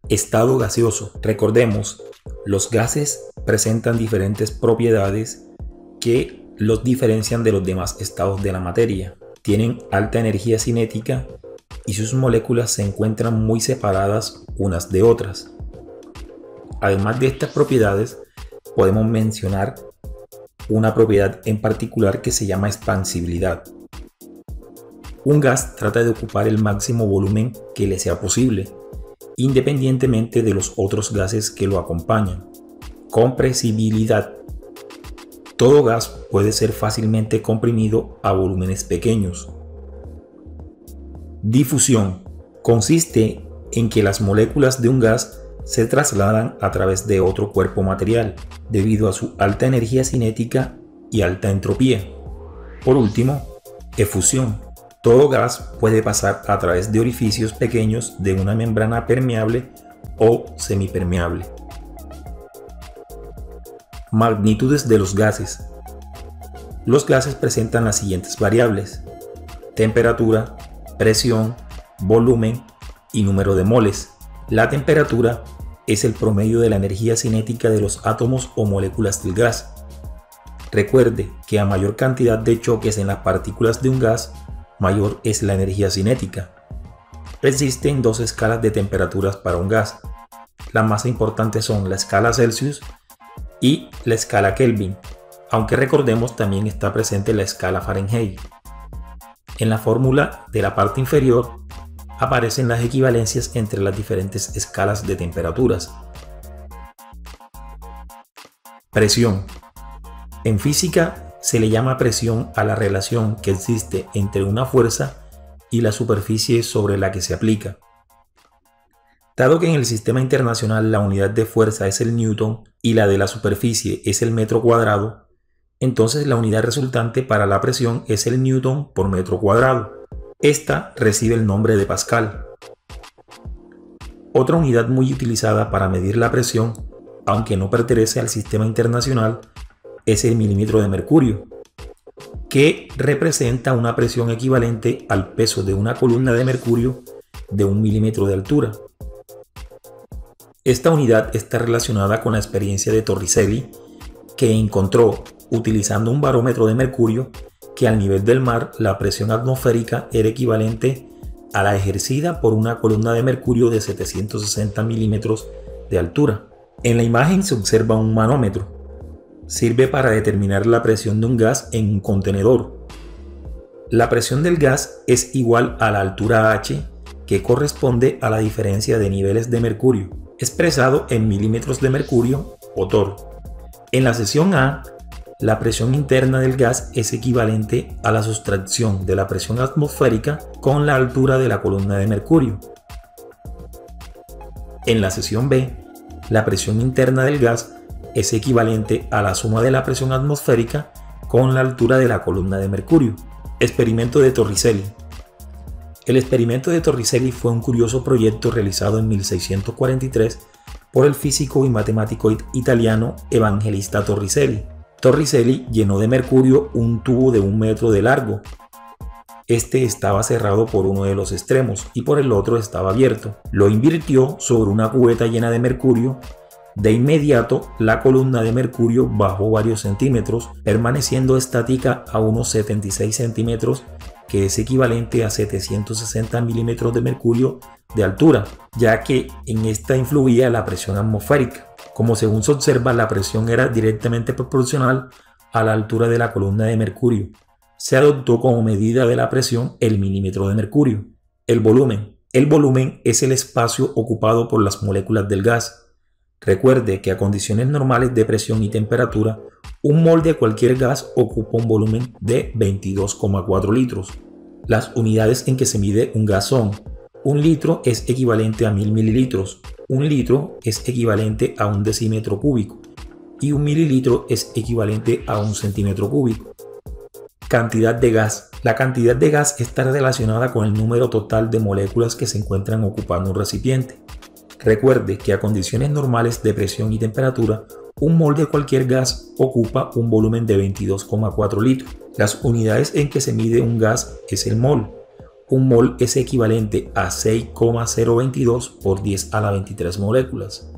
Estado gaseoso. Recordemos, los gases presentan diferentes propiedades que los diferencian de los demás estados de la materia. Tienen alta energía cinética y sus moléculas se encuentran muy separadas unas de otras. Además de estas propiedades, podemos mencionar una propiedad en particular que se llama expansibilidad. Un gas trata de ocupar el máximo volumen que le sea posible, independientemente de los otros gases que lo acompañan. Compresibilidad. Todo gas puede ser fácilmente comprimido a volúmenes pequeños. Difusión. Consiste en que las moléculas de un gas se trasladan a través de otro cuerpo material debido a su alta energía cinética y alta entropía. Por último, efusión. Todo gas puede pasar a través de orificios pequeños de una membrana permeable o semipermeable. Magnitudes de los gases. Los gases presentan las siguientes variables: temperatura, presión, volumen y número de moles. La temperatura es el promedio de la energía cinética de los átomos o moléculas del gas. Recuerde que a mayor cantidad de choques en las partículas de un gas, mayor es la energía cinética. Existen dos escalas de temperaturas para un gas. Las más importantes son la escala Celsius y la escala Kelvin, aunque recordemos también está presente la escala Fahrenheit. En la fórmula de la parte inferior aparecen las equivalencias entre las diferentes escalas de temperaturas. Presión. En física se le llama presión a la relación que existe entre una fuerza y la superficie sobre la que se aplica. Dado que en el sistema internacional la unidad de fuerza es el newton y la de la superficie es el metro cuadrado, entonces la unidad resultante para la presión es el newton por metro cuadrado. Esta recibe el nombre de Pascal. Otra unidad muy utilizada para medir la presión, aunque no pertenece al sistema internacional, es el milímetro de mercurio, que representa una presión equivalente al peso de una columna de mercurio de 1 milímetro de altura. Esta unidad está relacionada con la experiencia de Torricelli, que encontró, utilizando un barómetro de mercurio, que al nivel del mar la presión atmosférica era equivalente a la ejercida por una columna de mercurio de 760 milímetros de altura. En la imagen se observa un manómetro. Sirve para determinar la presión de un gas en un contenedor. La presión del gas es igual a la altura H, que corresponde a la diferencia de niveles de mercurio, expresado en milímetros de mercurio o torr. En la sección A, la presión interna del gas es equivalente a la sustracción de la presión atmosférica con la altura de la columna de mercurio. En la sección B, la presión interna del gas es equivalente a la suma de la presión atmosférica con la altura de la columna de mercurio. Experimento de Torricelli. El experimento de Torricelli fue un curioso proyecto realizado en 1643 por el físico y matemático italiano Evangelista Torricelli. Torricelli llenó de mercurio un tubo de 1 metro de largo. Este estaba cerrado por uno de los extremos y por el otro estaba abierto. Lo invirtió sobre una cubeta llena de mercurio. De inmediato, la columna de mercurio bajó varios centímetros, permaneciendo estática a unos 76 centímetros, que es equivalente a 760 milímetros de mercurio de altura, ya que en esta influía la presión atmosférica. Como según se observa, la presión era directamente proporcional a la altura de la columna de mercurio. Se adoptó como medida de la presión el milímetro de mercurio. El volumen. El volumen es el espacio ocupado por las moléculas del gas. Recuerde que a condiciones normales de presión y temperatura, un mol de cualquier gas ocupa un volumen de 22,4 litros. Las unidades en que se mide un gas son: 1 litro es equivalente a 1000 mililitros, 1 litro es equivalente a 1 decímetro cúbico y 1 mililitro es equivalente a 1 centímetro cúbico. Cantidad de gas. La cantidad de gas está relacionada con el número total de moléculas que se encuentran ocupando un recipiente. Recuerde que a condiciones normales de presión y temperatura, un mol de cualquier gas ocupa un volumen de 22,4 litros. Las unidades en que se mide un gas es el mol. un mol es equivalente a 6,022 por 10 a la 23 moléculas.